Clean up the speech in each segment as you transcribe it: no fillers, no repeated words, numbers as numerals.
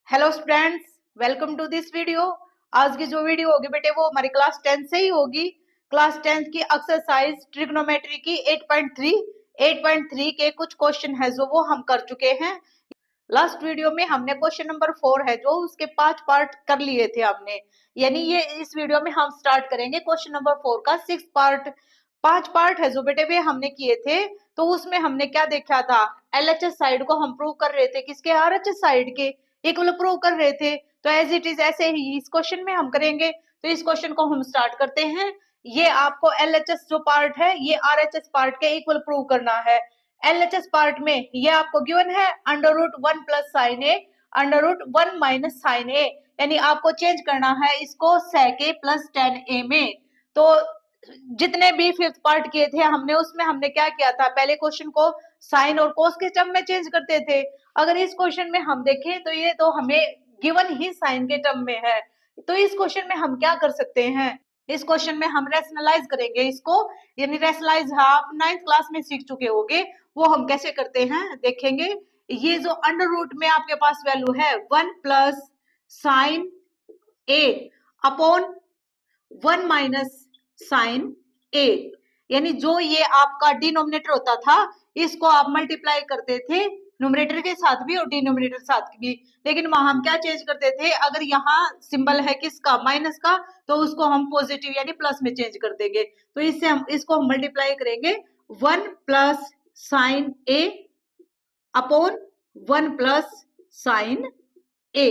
Hello students, welcome to this video. आज की जो वीडियो होगी बेटे वो हमारी क्लास 10 से ही होगी। क्लास 10 की एक्सरसाइज ट्रिग्नोमेट्री की 8.3 के कुछ क्वेश्चन है जो वो हम कर चुके हैं। लास्ट वीडियो में हमने क्वेश्चन नंबर 4 है जो उसके 5 पार्ट कर लिए थे हमने, यानी ये इस वीडियो में हम स्टार्ट करेंगे क्वेश्चन नंबर 4 का 6 पार्ट। 5 पार्ट है जो बेटे वे हमने किए थे। तो उसमें हमने क्या देखा था, एलएचएस साइड को हम प्रूव कर रहे थे, किसके, आरएचएस साइड के इक्वल प्रूव कर रहे थे। तो एज इट इज ऐसे ही इस क्वेश्चन में हम करेंगे। तो इस क्वेश्चन को हम स्टार्ट करते हैं। ये आपको एलएचएस जो पार्ट है ये आरएचएस पार्ट के इक्वल प्रूव करना है। एलएचएस पार्ट में ये आपको गिवन है √1 प्लस साइन ए √1 माइनस साइन ए, यानी आपको चेंज करना है इसको sec a plus tan a में। तो जितने भी फिफ्थ पार्ट किए थे हमने उसमें हमने क्या किया था, पहले क्वेश्चन को साइन और कोस के टर्म में चेंज करते थे। अगर इस क्वेश्चन में हम देखें तो ये तो हमें गिवन ही साइन के टर्म में है। तो इस क्वेश्चन में हम क्या कर सकते हैं, इस क्वेश्चन में हम रैशनलाइज करेंगे इसको, यानी रैशनलाइज आप 9th क्लास में सीख चुके होंगे। वो हम कैसे करते हैं देखेंगे। ये जो अंडर रूट में आपके पास वैल्यू है 1 प्लस साइन ए अपॉन 1 माइनस साइन ए, यानी जो ये आपका डिनोमिनेटर होता था इसको आप मल्टीप्लाई करते थे न्यूमरेटर के साथ भी और डिनोमिनेटर साथ भी। लेकिन वहां हम क्या चेंज करते थे, अगर यहाँ सिंबल है किसका, माइनस का, तो उसको हम पॉजिटिव यानी प्लस में चेंज कर देंगे। तो इससे हम इसको हम मल्टीप्लाई करेंगे 1 प्लस साइन ए अपॉन 1 प्लस साइन ए।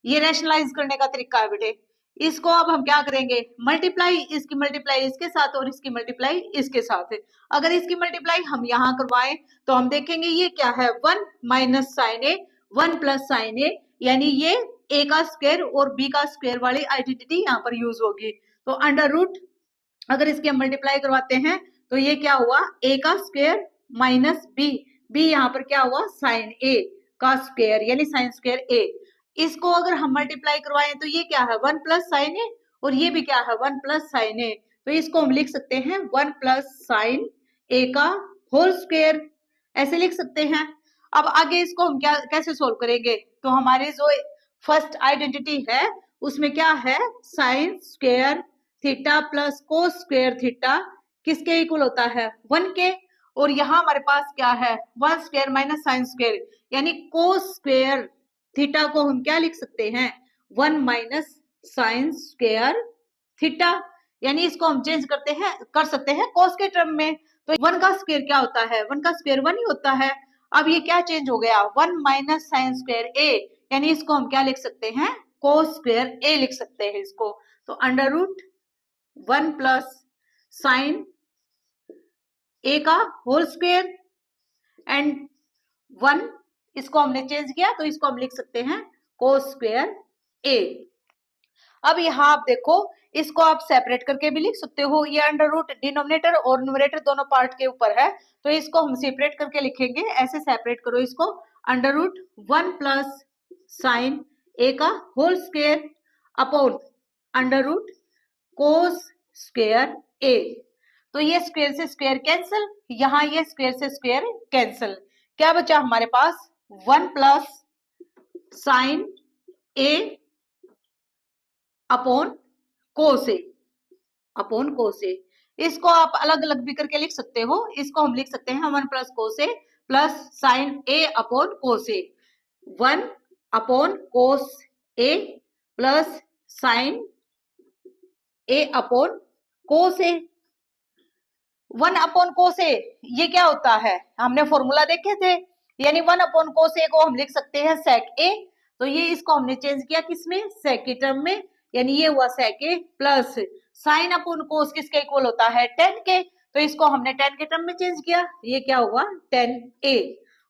ये रैशनलाइज करने का तरीका है बेटे। इसको अब हम क्या करेंगे, मल्टीप्लाई, इसकी मल्टीप्लाई इसके साथ और इसकी मल्टीप्लाई इसके साथ। अगर इसकी मल्टीप्लाई हम यहाँ करवाएं तो हम देखेंगे ये क्या है, 1 माइनस साइन ए 1 प्लस साइन ए, यानी ये ए का स्क्वायर और बी का स्क्वायर वाली आइडेंटिटी यहाँ पर यूज होगी। तो अंडर रूट अगर इसकी हम मल्टीप्लाई करवाते हैं तो ये क्या हुआ, ए का स्क्वायर माइनस बी यहाँ पर क्या हुआ, साइन ए का स्क्वायर यानी साइन स्क्वायर ए। इसको अगर हम मल्टीप्लाई करवाएं तो ये क्या है, 1 प्लस साइन ए, और ये भी क्या है, 1 प्लस साइन ए। तो इसको हम लिख सकते हैं 1 प्लस साइन ए का होल स्क्वायर, ऐसे लिख सकते हैं। अब आगे इसको हम क्या कैसे सोल्व करेंगे, तो हमारे जो फर्स्ट आइडेंटिटी है उसमें क्या है, sign square theta plus cos square theta किसके इक्वल होता है, 1 के। और यहाँ हमारे पास क्या है, 1 स्क्वायर माइनस साइन स्क्वायर, यानी कोस स्क्वायर थीटा को हम क्या लिख सकते हैं, 1 माइनस साइन स्क्वायर थीटा, यानी इसको हम चेंज करते हैं कर सकते हैं कोस के टर्म में। तो 1 का स्क्वायर क्या होता है, 1 का स्क्वायर 1 ही होता है। अब ये क्या चेंज हो गया, 1 माइनस साइन स्क्वायर ए, यानी इसको हम क्या लिख सकते हैं, कोस स्क्वायर ए लिख सकते हैं इसको। तो under root 1 plus sine a का होल स्क्वायर एंड 1, इसको हमने चेंज किया तो इसको हम लिख सकते हैं कोस स्क्वायर ए। अब यहाँ आप देखो, इसको आप सेपरेट करके भी लिख सकते हो, ये अंडर रूट डिनोमिनेटर और न्यूमरेटर दोनों पार्ट के ऊपर है, तो इसको हम सेपरेट करके लिखेंगे, ऐसे सेपरेट करो इसको, under root 1 plus sine a का whole square upon under root cos square a. तो ये स्क्वायर से स्क्वायर कैंसिल, यहाँ ये स्क्वायर से स्क्वायर कैंसिल, क्या बचा हमारे पास, 1 प्लस साइन ए अपॉन कोस ए इसको आप अलग अलग भी करके लिख सकते हो, इसको हम लिख सकते हैं 1 plus cos A plus sine A upon cos A, 1 upon cos A plus sine A upon cos A. 1 upon cos a ये क्या होता है, हमने फॉर्मूला देखे थे, यानी 1 अपॉन कोस ए को हम लिख सकते हैं सेक ए। तो ये इसको हमने चेंज किया किसमें, सेक के टर्म में, यानी ये हुआ सेक ए प्लस साइन अपॉन कोस किसके इक्वल होता है, tan के, तो इसको हमने tan के टर्म में चेंज किया, ये क्या हुआ, tan a।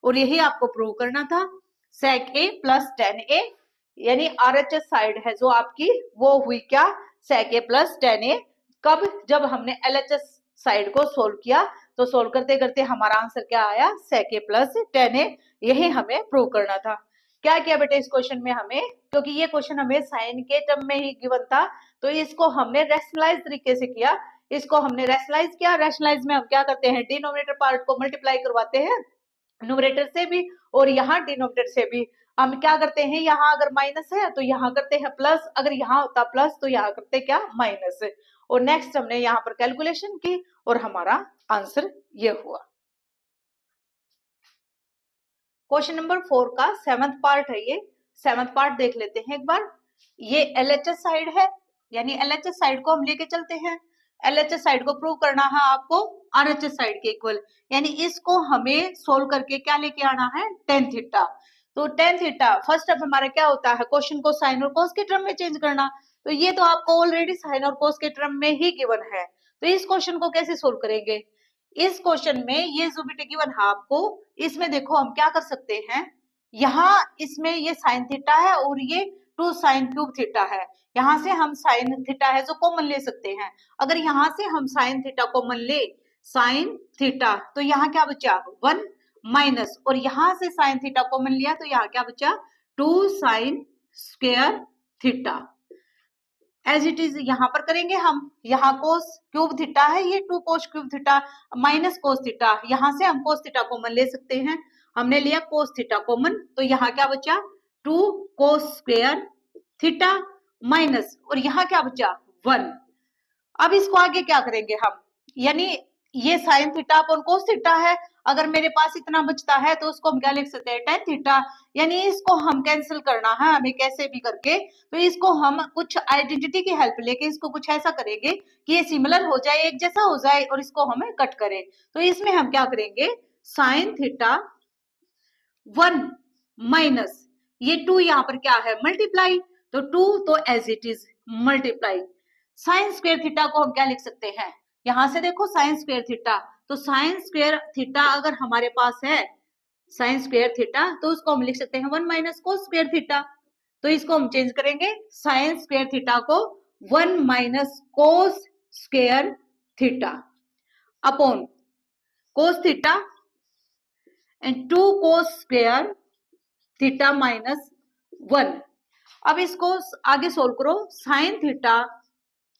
और यही आपको प्रूव करना था, सेक ए प्लस tan a, यानी आरएचएस साइड है जो आपकी वो हुई क्या, सेक ए प्लस tan a। कब, जब हमने एलएचएस साइड को सोल्व किया, तो सोल्व करते करते हमारा आंसर क्या आया, sec a plus tan a, यही हमें प्रूव करना था। क्या किया बेटे इस क्वेश्चन में हमें, क्योंकि ये क्वेश्चन हमें साइन के टर्म में ही गिवन था, तो इसको हमने रैशनलाइज तरीके से किया, इसको हमने रैशनलाइज किया। रैशनलाइज में हम क्या करते हैं, डिनोमिनेटर पार्ट को मल्टीप्लाई करवाते हैं न्यूमरेटर से भी और यहाँ डिनोमिनेटर से भी। हम क्या करते हैं, यहाँ अगर माइनस है तो यहाँ करते हैं प्लस, अगर यहाँ होता प्लस तो यहाँ करते क्या, माइनस। और नेक्स्ट हमने यहाँ पर कैलकुलेशन की और हमारा आंसर ये हुआ। क्वेश्चन नंबर 4 का 7th पार्ट है ये। 7th पार्ट देख लेते हैं एक बार। ये LHS साइड है, यानी LHS साइड को हम लेके चलते हैं। LHS साइड को प्रूव करना है आपको RHS साइड के इक्वल, यानी इसको हमें सोल्व करके क्या लेके आना है, tan थीटा। तो tan थीटा फर्स्ट स्टेप हमारा क्या होता है, क्वेश्चन को साइन और कॉस के टर्म में चेंज करना। तो ये तो आपको ऑलरेडी साइन और कॉस के टर्म में ही गिवन है, तो इस क्वेश्चन को कैसे सोल्व करेंगे। इस क्वेश्चन में ये जो बेटे गिवन है आपको, इसमें देखो हम क्या कर सकते हैं, यहाँ इसमें ये साइन थीटा है और ये 2 साइन क्यूब थीटा है। यहाँ से हम साइन थीटा है जो कॉमन ले सकते हैं। अगर यहाँ से हम साइन थीटा कॉमन ले, साइन थीटा, तो यहाँ क्या बचा 1 माइनस, और यहाँ से साइन थीटा कॉमन लिया तो यहाँ क्या बचा 2 sine square theta. As it is यहाँ पर करेंगे हम, यहाँ कोस क्यूब थीटा है, ये 2 cos cube theta minus cos theta, यहाँ से हम कोस थीटा कॉमन ले सकते हैं। हमने लिया कोस थीटा कॉमन, तो यहाँ क्या बचा 2 कोस स्क्वायर थीटा माइनस, और यहाँ क्या बचा 1। अब इसको आगे क्या करेंगे हम, यानी ये sine theta upon cos theta है, अगर मेरे पास इतना बचता है तो उसको हम क्या लिख सकते हैं, tan थीटा। यानी इसको हम कैंसिल करना है हमें कैसे भी करके, तो इसको हम कुछ आइडेंटिटी की हेल्प लेके इसको कुछ ऐसा करेंगे कि ये सिमिलर हो जाए, एक जैसा हो जाए, और इसको हमें कट करें। तो इसमें हम क्या करेंगे, साइन थीटा 1 माइनस ये 2 यहाँ पर क्या है मल्टीप्लाई, तो 2 तो as it is multiply. Sine square theta को हम क्या लिख सकते हैं, यहां से देखो साइन स्क्वायर थीटा, तो साइन स्क्वायर थीटा अगर हमारे पास है साइन स्क्वायर थीटा, तो उसको हम लिख सकते हैं 1 माइनस कोस स्क्वायर थीटा। तो इसको हम चेंज करेंगे, साइन स्क्वायर थीटा को 1 minus cos square theta upon cos theta and 2 cos square theta minus 1। अब इसको आगे सोल्व करो, साइन थीटा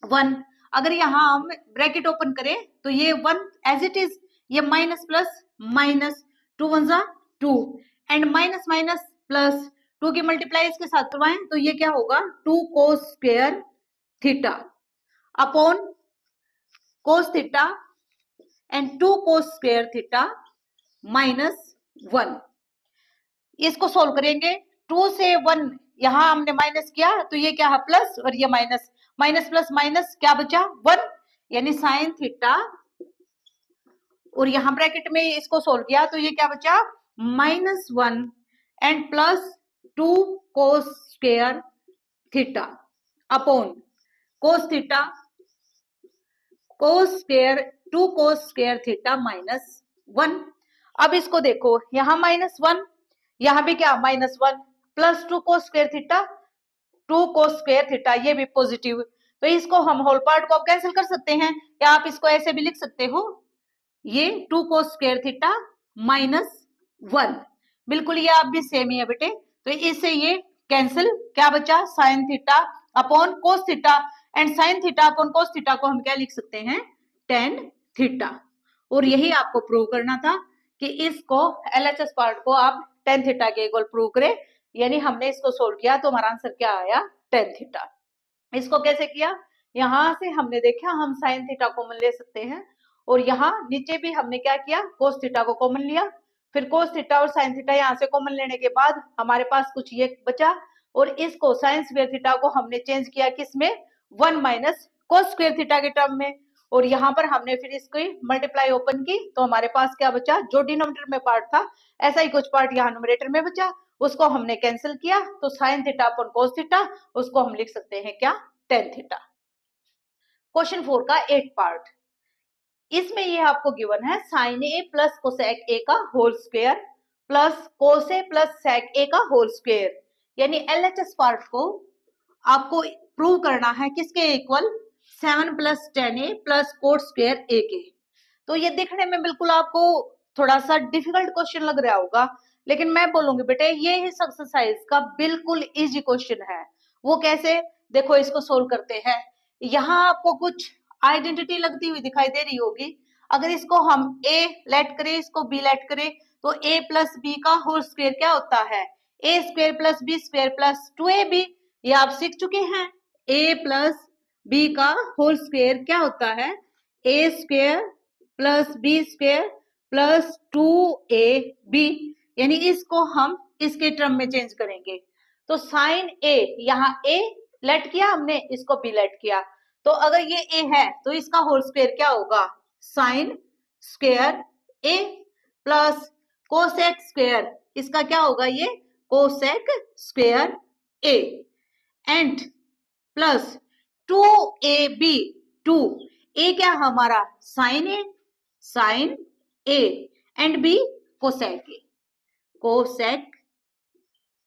1, अगर यहाँ हम ब्रैकेट ओपन करें तो ये 1 एज इट इज, ये माइनस प्लस माइनस 2 1 जा 2 एंड माइनस माइनस प्लस 2 की मल्टीप्लाई इसके साथ करवाएं तो ये क्या होगा 2 cos square theta upon cos theta and 2 cos square theta minus 1। इसको सोल्व करेंगे, 2 से 1 यहाँ हमने माइनस किया तो ये क्या है प्लस, और ये माइनस, माइनस प्लस माइनस क्या बचा 1, यानी साइन थीटा, और यहाँ ब्रैकेट में इसको सोल्व किया तो ये क्या बचा minus 1 and plus 2 cos square theta upon cos theta cos square 2 cos square theta minus 1। अब इसको देखो, यहाँ माइनस 1, यहाँ भी क्या minus 1 plus 2 cos square theta, 2 cos square theta ये भी पॉजिटिव, तो इसको हम होल पार्ट को कैंसिल कर सकते हैं, या आप इसको ऐसे भी लिख सकते हो, ये 2 कोस स्क्वायर थीटा माइनस 1, बिल्कुल ये आप भी सेम ही है बेटे। तो इससे ये कैंसिल, क्या बचा sine theta upon cos theta, and sine theta upon cos theta को हम क्या लिख सकते हैं tan थीटा। और यही आपको प्रूव करना था कि इसको LHS पार्ट को आप tan थीटा के इक्वल प्रूव करें, यानी हमने इसको सोल्व किया तो हमारा आंसर क्या आया tan थीटा। इसको कैसे किया, यहां से हमने देखा हम साइन थीटा कॉमन ले सकते हैं, और यहाँ नीचे भी हमने क्या किया कोस थीटा को कॉमन लिया, फिर कोस थीटा और साइन थीटा यहाँ से कॉमन लेने के बाद हमारे पास कुछ ये बचा, और इसको साइन स्क्वायर थीटा को हमने चेंज किया किसमें 1 माइनस कोस स्क्वायर थीटा के टर्म में, और यहाँ पर हमने फिर इसको मल्टीप्लाई ओपन की तो हमारे पास क्या बचा, जो डिनोमिनेटर में पार्ट था ऐसा ही कुछ पार्ट यहाँ न्यूमरेटर में बचा, उसको हमने कैंसिल किया तो sine theta upon cos theta उसको हम लिख सकते हैं क्या tan थीटा। क्वेश्चन 4 का 8 पार्ट, इसमें ये आपको गिवन है sine A plus cosec A का whole square plus cos A plus sec A का होल स्क्वायर, यानी LHS पार्ट को आपको प्रूव करना है किसके equal 7 plus tan A plus cot square A के। तो ये देखने में बिल्कुल आपको थोड़ा सा डिफिकल्ट क्वेश्चन लग रहा होगा, लेकिन मैं बोलूंगी बेटे ये इस एक्सरसाइज का बिल्कुल इजी क्वेश्चन है। वो कैसे, देखो इसको सोल्व करते हैं, यहाँ आपको कुछ आइडेंटिटी लगती हुई दिखाई दे रही होगी, अगर इसको हम a लेट करें इसको b लेट करें तो a प्लस बी का होल स्क्वायर क्या होता है a square plus b square plus 2ab, ये आप सीख चुके हैं। ए प्लस बी का होल स्क्वायर क्या होता है, a square plus b square plus 2ab, यानी इसको हम इसके टर्म में चेंज करेंगे। तो साइन ए, यहाँ ए लेट किया हमने, इसको बी लेट किया, तो अगर ये ए है तो इसका होल स्क्वायर क्या होगा, साइन स्क्वायर ए प्लस कोसेक स्क्वायर, इसका क्या होगा ये cosec square A, and plus 2ab, 2 A क्या हमारा sine A, sine A, and B cosec A, cosec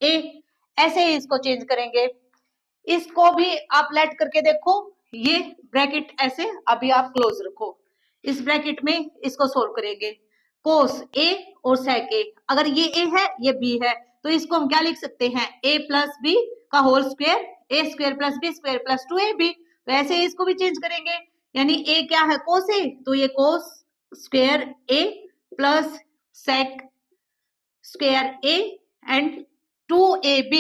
A. ऐसे ही इसको चेंज करेंगे। इसको भी आप लेट करके देखो, ये ब्रैकेट ऐसे अभी आप क्लोज रखो, इस ब्रैकेट में इसको सोल्व करेंगे। कोस ए और सेक ए, अगर ये ए है ये बी है, तो इसको हम क्या लिख सकते हैं, ए प्लस बी का whole square, a square plus b square plus 2ab। तो ऐसे इसको भी चेंज करेंगे, यानी ए क्या है कोस ए, तो ये cos square A plus sec square A and 2ab,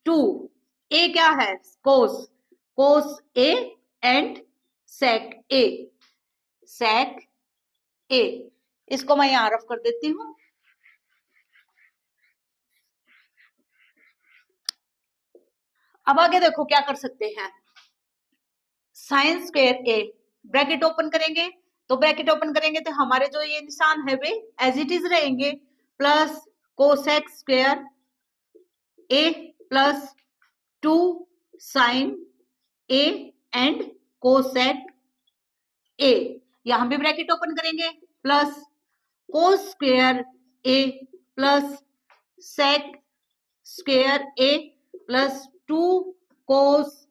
2 A क्या है कोस, कोस ए एंड सेक ए, सेक ए। इसको मैं यहां रफ कर देती हूं। अब आगे देखो क्या कर सकते हैं, साइन स्क्वायर ए, ब्रैकेट ओपन करेंगे, तो ब्रैकेट ओपन करेंगे तो हमारे जो ये निशान है वे एज इट इज रहेंगे, plus cosec square A plus 2 sine A and cosec a, यहां भी ब्रैकेट ओपन करेंगे, plus cos square A plus sec square A plus 2 cos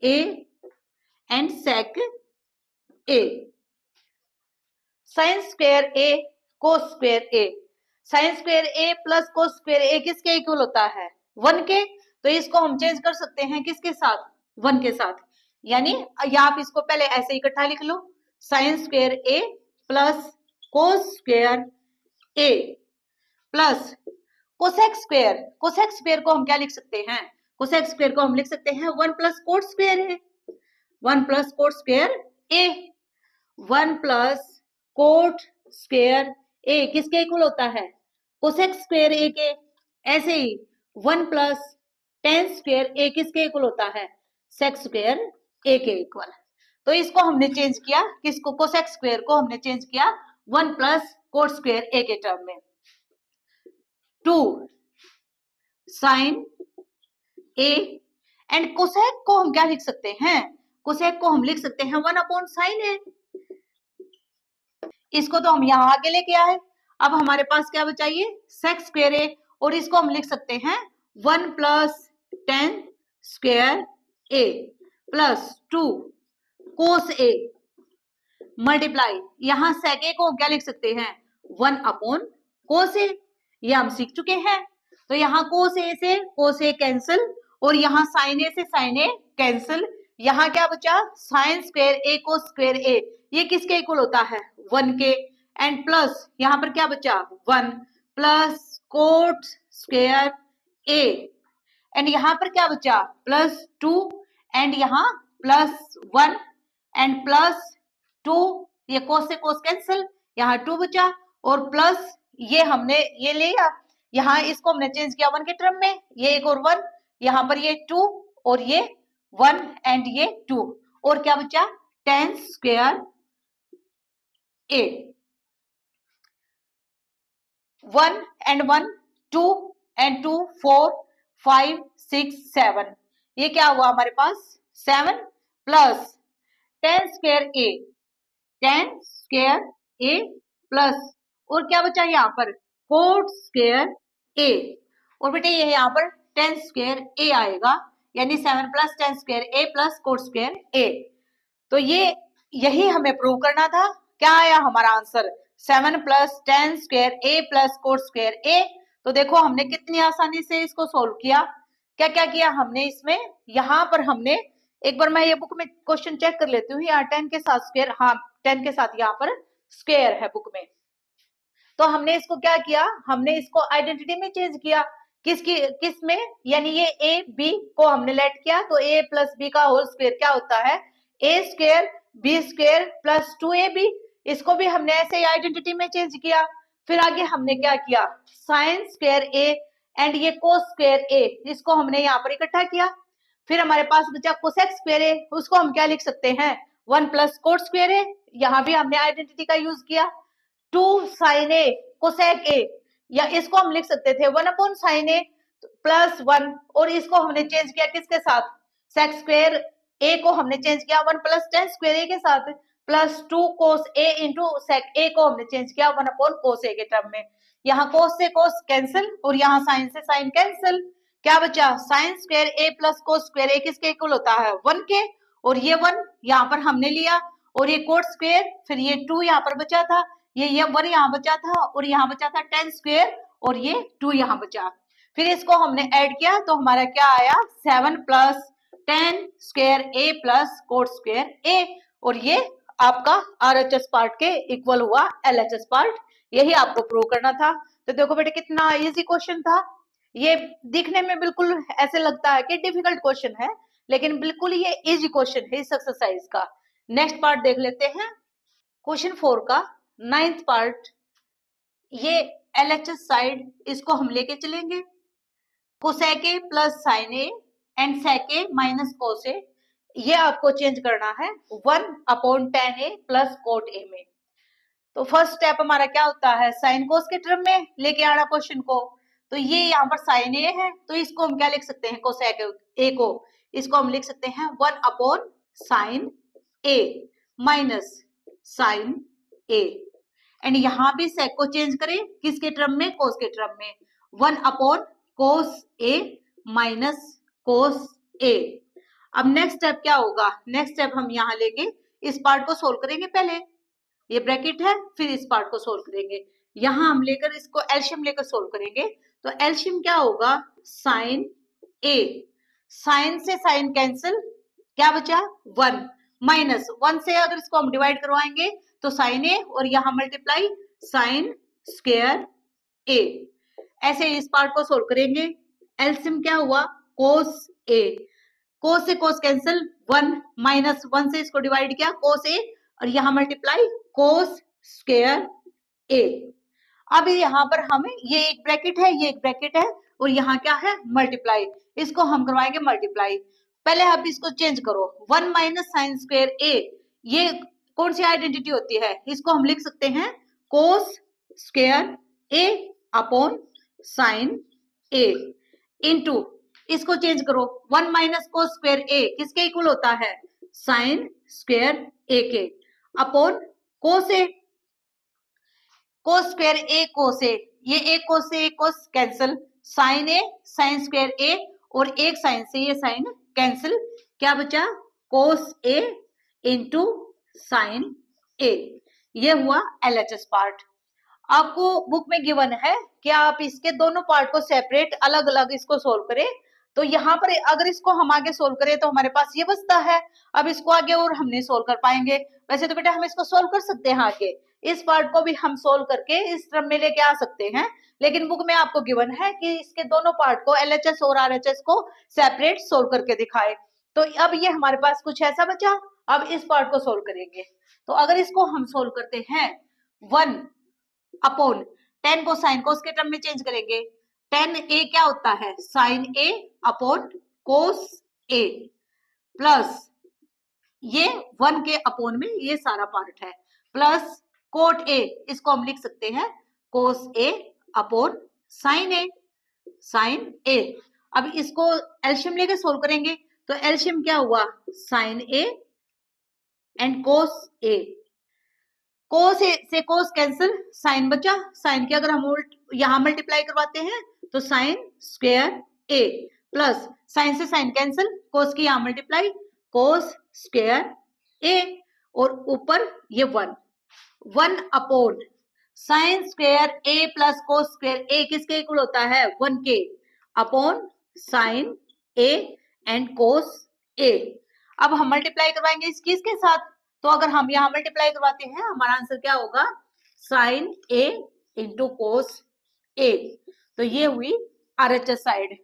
a and sec a, sine square a cos square a, sine square A plus cos square a किसके equal होता है, 1 के, तो इसको हम चेंज कर सकते हैं किसके साथ, 1 के साथ, यानी या आप इसको पहले ऐसे इकट्ठा लिख लो, साइन स्क्वायर ए प्लस कोस स्क्वायर ए plus cosec square, cosec square को हम क्या लिख सकते हैं, कोसेक स्क्वायर को हम लिख सकते हैं 1 प्लस कोट स्क्वायर है, 1 plus cot square A, 1 plus cot square a किसके इक्वल होता है, कोसेक स्क्वायर ए के, ऐसे ही 1 प्लस टेन स्क्वायर ए किसके इक्वल होता है, सेक स्क्वायर ए के इक्वल। तो इसको हमने चेंज किया, किसको, कोसेक स्क्वायर को हमने चेंज किया 1 प्लस कोट स्क्वायर ए के टर्म में। 2 साइन ए एंड कोसेक को हम क्या लिख सकते हैं, कोसेक को हम लिख सकते हैं 1 अपॉन साइन ए, इसको तो हम यहां आगे लेके आए। अब हमारे पास क्या बचा, ये सेक स्क्वायर ए, और इसको हम लिख सकते हैं 1 plus ten square A plus 2 cos A multiply, यहां सेक ए को क्या लिख सकते हैं 1 अपॉन कोस ए, ये हम सीख चुके हैं। तो यहाँ कोस ए से कोस ए कैंसिल, और यहाँ साइन ए से साइन ए कैंसिल, यहाँ क्या बचा sign square a cos square ए, ये किसके इक्वल होता है 1 के, एंड प्लस यहाँ पर क्या बचा 1 plus cot square A, and यहाँ पर क्या बचा प्लस 2, एंड यहाँ प्लस 1 एंड प्लस 2, ये कोस से कोस कैंसिल, यहाँ 2 बचा, और प्लस ये हमने ये लिया, यहाँ इसको हमने चेंज किया 1 के टर्म में, ये एक और 1, यहाँ पर ये 2 और ये 1 एंड ये 2, और क्या बचा ten square A, 1 and 1 2 and 2 4 5 6 7, ये क्या हुआ हमारे पास 7 प्लस टेन स्क्वायर ए, टेन स्क्वायर ए प्लस, और क्या बचा यहाँ पर कोट स्क्वायर ए, और बेटे ये यहाँ पर टेन स्क्वायर ए आएगा, यानी 7 plus ten square A plus cot square a. तो ये यही हमें प्रूव करना था। क्या आया हमारा answer 7 plus ten square A plus cot square a. तो देखो हमने कितनी आसानी से इसको सोल्व किया। क्या क्या किया हमने इसमें, यहाँ पर हमने एक बार मैं ये बुक में क्वेश्चन चेक कर लेती हूँ, यहाँ 10 के साथ स्क्वायर, हाँ 10 के साथ यहाँ पर स्क्वायर है बुक में। तो हमने इसको क्या किया, हमने इसको आइडेंटिटी में चेंज किया, किस में, यानी ये ए बी को हमने लेट किया तो ए प्लस बी का होल स्क्वायर क्या होता है, a square b square plus 2ab। इसको भी हमने ऐसे ही आइडेंटिटी में चेंज किया। फिर आगे हमने क्या किया, साइन स्क्वायर ए एंड ये कोस स्क्वायर ए, इसको हमने यहाँ पर इकट्ठा किया। फिर हमारे पास बचा कोसेक स्क्वायर ए, उसको हम क्या लिख सकते हैं, 1 प्लस कोट स्क्वायर ए। यहाँ भी हमने आइडेंटिटी का यूज किया। 2 साइन ए कोसेक ए, या इसको हम लिख सकते थे 1 अपॉन साइन ए प्लस 1, और इसको हमने चेंज किया किसके साथ, सेक स्क्वायर ए को हमने चेंज किया 1 प्लस टेन स्क्वायर ए के साथ, प्लस 2 कोस ए इंटू सेक ए को हमने चेंज किया 1 अपॉन कोस ए के टर्म में। यहाँ कोस से कोस कैंसिल और यहाँ साइन से साइन कैंसिल, क्या बचा, sign square A plus cos square a किसके इक्वल होता है, 1 के, और ये 1 यहाँ पर हमने लिया, और ये कोट स्क्वायर, फिर ये 2 यहाँ पर बचा था, ये 1 यहाँ बचा था, और यहाँ बचा था 10 स्क्वायर, और ये 2 यहाँ बचा। फिर इसको हमने ऐड किया तो हमारा क्या आया, 7 प्लस 10 स्क्वायर ए प्लस कोट स्क्वायर ए, और ये आपका आरएचएस पार्ट के इक्वल हुआ एलएचएस पार्ट। यही आपको प्रूव करना था। तो देखो बेटे कितना इजी क्वेश्चन था। ये दिखने में बिल्कुल ऐसे लगता है कि डिफिकल्ट क्वेश्चन है, लेकिन बिल्कुल ये इजी क्वेश्चन है इस एक्सरसाइज का। नेक्स्ट पार्ट देख लेते हैं, क्वेश्चन 4 का 9th पार्ट। ये एलएचएस साइड इसको हम लेके चलेंगे, cosec a plus sine A and sec a minus cos a, ये आपको चेंज करना है 1 upon tan a plus cot a में। तो फर्स्ट स्टेप हमारा क्या होता है, साइन कोस के टर्म में लेके आना क्वेश्चन को। तो ये यहाँ पर साइन ए है, तो इसको हम क्या लिख सकते हैं, कोसेक ए को, इसको हम लिख सकते हैं 1 upon sine A minus sine A, and यहाँ भी सेक को चेंज करें किसके टर्म में, कोस के टर्म में, 1 upon cos A minus cos a. अब नेक्स्ट स्टेप क्या होगा, नेक्स्ट स्टेप हम यहाँ लेंगे, इस पार्ट को सोल्व करेंगे पहले, ये ब्रैकेट है, फिर इस पार्ट को सोल्व करेंगे। यहाँ हम लेकर इसको एलशियम लेकर सोल्व करेंगे। तो एलशियम क्या होगा, साइन ए, साइन से साइन कैंसिल, क्या बचा 1, माइनस 1 से अगर इसको हम डिवाइड करवाएंगे तो साइन ए, और यहाँ मल्टीप्लाई साइन स्क्वायर ए। ऐसे इस पार्ट को सोल्व करेंगे। एलशियम क्या हुआ, कोस ए, कोस से कोस कैंसिल, 1 माइनस 1 से इसको डिवाइड किया कोस ए, और यहाँ मल्टीप्लाई कोस स्क्वायर ए। अब यहाँ पर हमें ये एक ब्रैकेट है, ये एक ब्रैकेट है, और यहाँ क्या है, मल्टीप्लाई, इसको हम करवाएंगे मल्टीप्लाई। पहले आप इसको चेंज करो, 1 माइनस साइन स्क्वायर ए, ये कौन सी आइडेंटिटी होती है, इसको हम लिख सकते हैं कोस square A upon sine A, into इसको चेंज करो, 1 माइनस कोस स्क्वायर ए किसके इक्वल होता है, साइन स्क्वायर ए के, upon cos A, cos square a cos a, ये एक कोस से एक cos cancel, sign A sine square ए, और एक साइन से ये साइन कैंसिल, क्या बचा, कोस ए इंटू साइन ए। ये हुआ एलएचएस पार्ट। आपको बुक में गिवन है कि आप इसके दोनों पार्ट को सेपरेट अलग अलग इसको सोल्व करें। तो यहाँ पर अगर इसको हम आगे सोल्व करें तो हमारे पास ये बचता है, अब इसको आगे और हम नहीं सोल्व कर पाएंगे। वैसे तो बेटा हम इसको सोल्व कर सकते हैं आगे, इस पार्ट को भी हम सोल्व करके इस क्रम में लेके आ सकते हैं, लेकिन बुक में आपको गिवन है कि इसके दोनों पार्ट को एलएचएस और आरएचएस को सेपरेट सोल्व करके दिखाए। तो अब ये हमारे पास कुछ ऐसा बचा, अब इस पार्ट को सोल्व करेंगे। तो अगर इसको हम सोल्व करते हैं 1 अपॉन 10 को साइन कोस के टर्म में चेंज करेंगे, 10 ए क्या होता है, sine A upon cos A, plus ये 1 के अपॉन में ये सारा पार्ट है, प्लस कोट ए, इसको हम लिख सकते हैं कोस ए अपॉन साइन ए, साइन ए। अब इसको एलशियम लेके सोल्व करेंगे, तो एलशियम क्या हुआ, साइन ए एंड कोस ए, कोस ए से कोस कैंसिल, साइन बचा, साइन के अगर हम यहाँ मल्टीप्लाई करवाते हैं तो साइन स्क्वायर ए, प्लस साइन से साइन कैंसिल, कोस की यहाँ मल्टीप्लाई कोस स्क्वायर ए, और ऊपर ये 1 upon sine square A plus cos square a किसके इक्वल होता है, 1 के, upon sine A and cos a. अब हम मल्टीप्लाई करवाएंगे इस किसके साथ, तो अगर हम यहाँ मल्टीप्लाई करवाते हैं हमारा आंसर क्या होगा, sign A into cos A. तो ये हुई RHS साइड,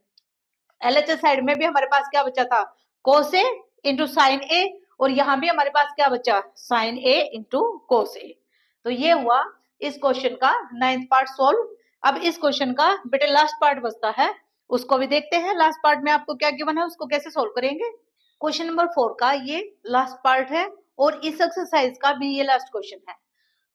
LHS साइड में भी हमारे पास क्या बचा था, cos A into sine A, और यहाँ भी हमारे पास क्या बचा, sine A into cos A। तो ये हुआ इस क्वेश्चन का 9th पार्ट सोल्व। अब इस क्वेश्चन का बेटे लास्ट पार्ट बचता है, उसको भी देखते हैं। लास्ट पार्ट में आपको क्या गिवन है, उसको कैसे सोल्व करेंगे। क्वेश्चन नंबर 4 का ये लास्ट पार्ट है और इस एक्सरसाइज का भी ये लास्ट क्वेश्चन है।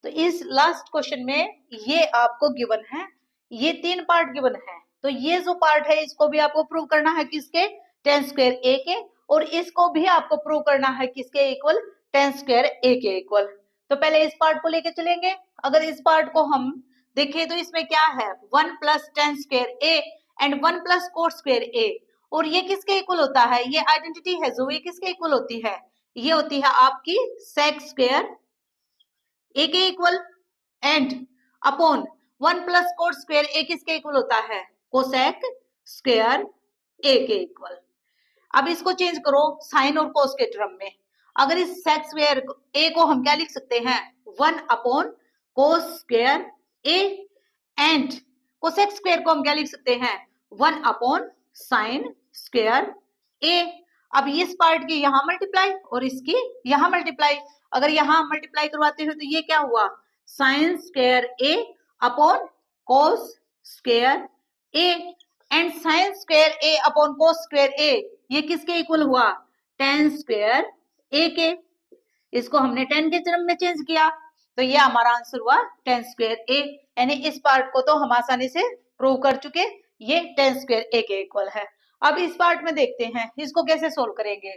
तो इस लास्ट क्वेश्चन में ये आपको गिवन है, ये 3 पार्ट गिवन है। तो ये जो पार्ट है इसको भी आपको प्रूव करना है किसके, tan स्क्वायर a के, और इसको भी आपको प्रूव करना है किसके इक्वल, tan स्क्वायर a के इक्वल। तो पहले इस पार्ट को लेके चलेंगे। अगर इस पार्ट को हम देखें तो इसमें क्या है, 1 plus tan square a and 1 plus cos square a, और ये किसके इक्वल होता है, ये आइडेंटिटी है जो ये किसके इक्वल होती है, ये होती है आपकी sec स्क्वायर a के equal, and upon 1 plus cos square a किसके इक्वल होता है, कोसेक स्क्वायर a के इक्वल। अब इसको चेंज करो साइन और कोस के टर्म में। अगर इस सेक स्क्वायर a को हम क्या लिख सकते हैं, 1 upon cos square a, and cosec square को हम क्या लिख सकते हैं, 1 अपॉन साइन स्क्वायर a। अब इस पार्ट की यहाँ मल्टीप्लाई और इसकी यहाँ मल्टीप्लाई, अगर यहाँ मल्टीप्लाई करवाते हो तो ये क्या हुआ, sine square a upon cos square a, and sine square a upon cos square a ये किसके इक्वल हुआ, tan स्क्वायर a के। इसको हमने tan के टर्म में चेंज किया, तो ये हमारा आंसर हुआ tan स्क्वायर a। यानी इस पार्ट को तो हम आसानी से प्रूव कर चुके, ये tan स्क्वायर a के इक्वल है। अब इस पार्ट में देखते हैं इसको कैसे सोल्व करेंगे।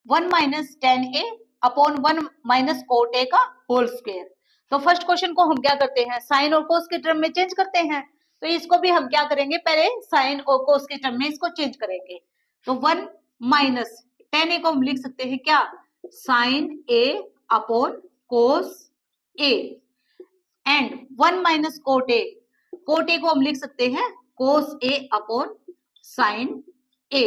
1 minus tan a upon 1 minus cot a का होल स्क्वायर। तो फर्स्ट क्वेश्चन को हम क्या करते हैं, साइन और कोस के टर्म में चेंज करते हैं। तो इसको भी हम क्या करेंगे, पहले साइन और कोस के टर्म में इसको चेंज करेंगे। तो 1 माइनस tan a को हम लिख सकते हैं क्या, sine a upon cos a, and 1 minus cot a, cot a को हम लिख सकते हैं cos a upon sine a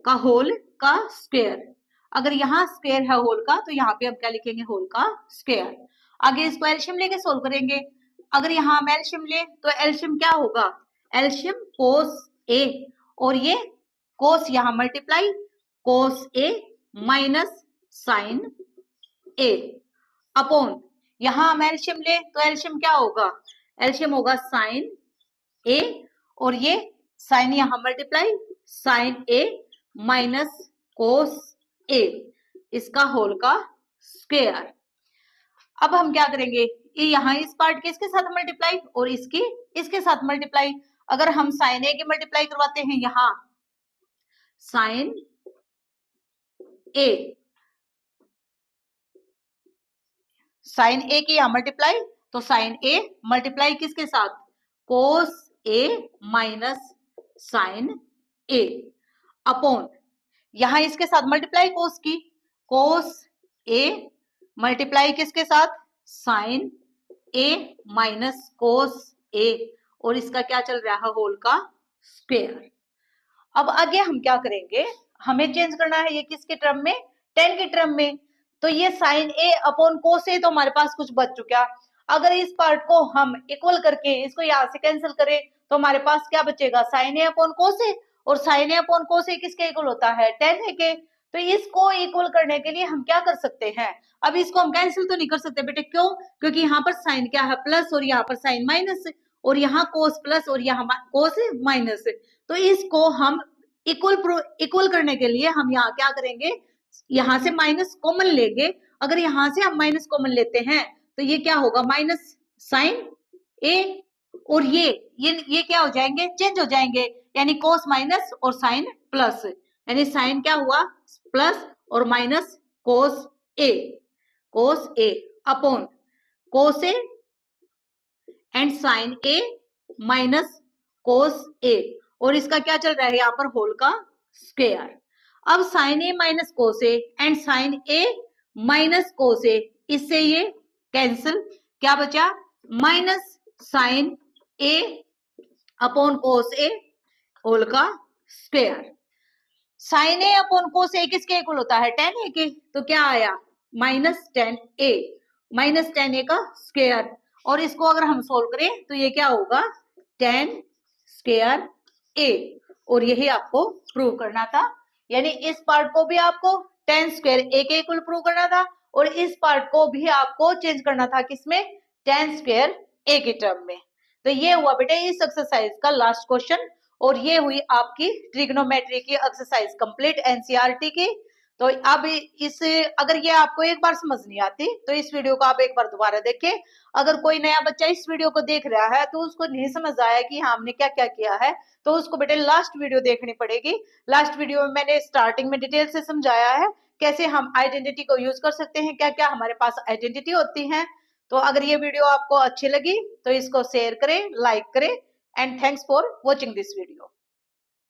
का होल का स्क्वायर। अगर यहाँ स्क्वायर है होल का तो यहाँ पे हम क्या लिखेंगे, होल का स्क्वायर। आगे इसको एलशियम लेके सोल्व करेंगे। अगर यहाँ हम एलशियम ले तो एलशियम क्या होगा, एलशियम कोस a, और ये कोस यहाँ multiply cos a minus sine a upon, यहाँ हम एलशियम ले तो एलशियम क्या होगा, एलशियम होगा साइन a, और ये साइन यहाँ multiply sine a minus cos a, इसका होल का स्क्वायर। अब हम क्या करेंगे, ये यहाँ इस पार्ट के इसके साथ मल्टीप्लाई और इसकी इसके साथ मल्टीप्लाई। अगर हम साइन a की मल्टीप्लाई करवाते हैं, यहाँ साइन a, साइन a की यहाँ मल्टीप्लाई, तो साइन a मल्टीप्लाई किसके साथ, cos a minus sine a upon, यहाँ इसके साथ मल्टीप्लाई कोस की, कोस a मल्टीप्लाई किसके साथ, sine a minus cos a, और इसका क्या चल रहा है, होल का स्क्वायर। अब आगे हम क्या करेंगे, हमें चेंज करना है ये किसके टर्म में, tan के टर्म में। तो ये sine a upon cos a तो हमारे पास कुछ बच चुका। अगर इस पार्ट को हम इक्वल करके इसको यहाँ से कैंसिल करें तो हमारे पास क्या बचेगा, sine a upon cos a, और sine a upon cos a किसके इक्वल होता है, tan a के। तो इसको इक्वल करने के लिए हम क्या कर सकते हैं, अब इसको हम कैंसिल तो नहीं कर सकते बेटे, क्यों, क्योंकि यहाँ पर साइन क्या है प्लस और यहाँ पर साइन माइनस, और यहाँ कोस प्लस और यहाँ कोस माइनस। तो इसको हम इक्वल करने के लिए हम यहाँ क्या करेंगे, यहाँ से माइनस कॉमन लेंगे। अगर यहाँ से हम माइनस कॉमन लेते हैं तो ये क्या होगा, माइनस साइन a, और ये क्या हो जाएंगे, चेंज हो जाएंगे, यानी कोस माइनस और साइन प्लस, यानी साइन क्या हुआ प्लस और minus cos a upon cos a and sine a minus cos a, और इसका क्या चल रहा है यहाँ पर, होल का स्क्वायर। अब sine a minus cos a and sine a minus cos a, इससे ये कैंसिल, क्या बचा, minus sine a upon cos a whole का square. Sine a upon cos a किसके इक्वल होता है, tan a के। तो क्या आया, माइनस tan a का स्क्वायर, और इसको अगर हम सोल्व करें तो ये क्या होगा, tan स्क्वायर ए, और यही आपको प्रूव करना था। यानी इस पार्ट को भी आपको टेन स्क्वायर ए के इक्वल प्रूव करना था और इस पार्ट को भी आपको चेंज करना था किसमें, टेन स्क्वायर ए के टर्म में। तो ये हुआ बेटे इस एक्सरसाइज का लास्ट क्वेश्चन और ये हुई आपकी ट्रिग्नोमेट्री की एक्सरसाइज कंप्लीट एनसीईआरटी की। तो अब इस अगर ये आपको एक बार समझ नहीं आती तो इस वीडियो को आप एक बार दोबारा देखें। अगर कोई नया बच्चा इस वीडियो को देख रहा है तो उसको नहीं समझ आया कि हाँ हमने क्या क्या किया है, तो उसको बेटे लास्ट वीडियो देखनी पड़ेगी। लास्ट वीडियो में मैंने स्टार्टिंग में डिटेल से समझाया है कैसे हम आइडेंटिटी को यूज कर सकते हैं, क्या क्या हमारे पास आइडेंटिटी होती है। तो अगर ये वीडियो आपको अच्छी लगी तो इसको शेयर करें, लाइक करें and thanks for watching this video.